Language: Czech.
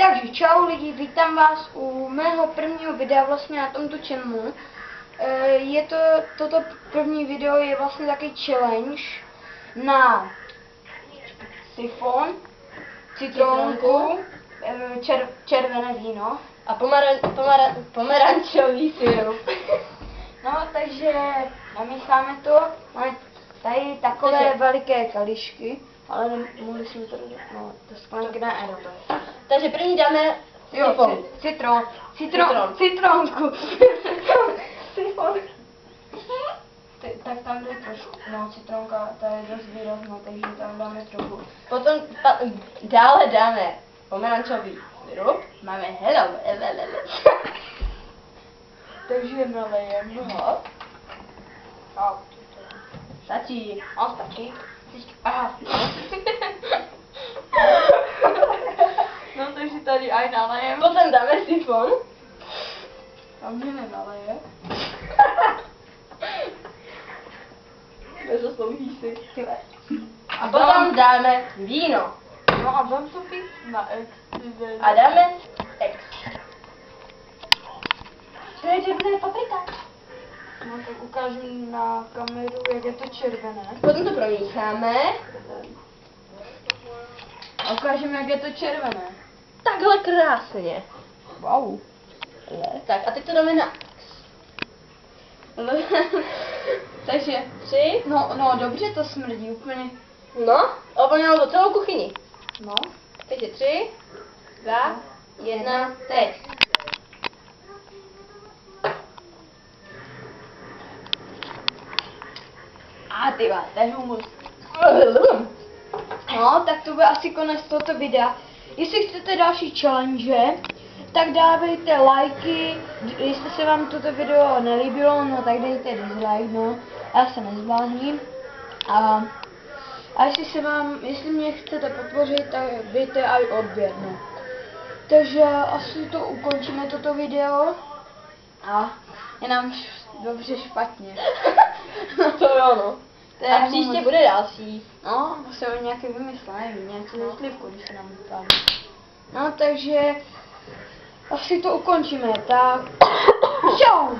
Takže čau lidi, vítám vás u mého prvního videa vlastně na tomto channelu. Toto první video je vlastně taky challenge na sifon, citronku, červené víno a pomerančový syrup. No, takže namícháme to. Máme tady takové veliké kališky, ale nemohli jsme to dát. No, to sklenky na aerobé. Takže první dáme sifon. Citronku. Sifon. Tak tam jde trošku, no citronka, ta je dost výrazná, takže tam dáme trochu. Potom dále dáme pomerančový syrup. Máme hello. Takže nalejeme ho. Stačí. Stačí. Aha. No takže tady aj nalejem. Potom dáme sifon. Tam mě nenaleje. Nezaslouží si. A potom dáme víno. No a dám to pít na ex. A dáme ex. To je červená paprika. No tak ukážu na kameru, jak je to červené. Potom to promícháme. A ukážeme, jak je to červené. Takhle krásně. Wow. Tak a teď to dáme na Takže 3. No dobře to smrdí úplně. No, ovlnělo to celou kuchyni. No. Takže 3, 2, 1, teď. A ty vole, to je humus. No, tak to bude asi konec tohoto videa. Jestli chcete další challenge, tak dávejte lajky. Jestli se vám toto video nelíbilo, no tak dejte dislike, no. Já se nezblázním. A jestli mě chcete podpořit, tak dejte i odběr, no. Takže asi to ukončíme toto video. A je nám dobře špatně. To jo, no. A příště bude další. No, musíme nějaké vymyslet, nevím, nějakou slivku, když se nám vypadá. No, takže asi to ukončíme, tak čau!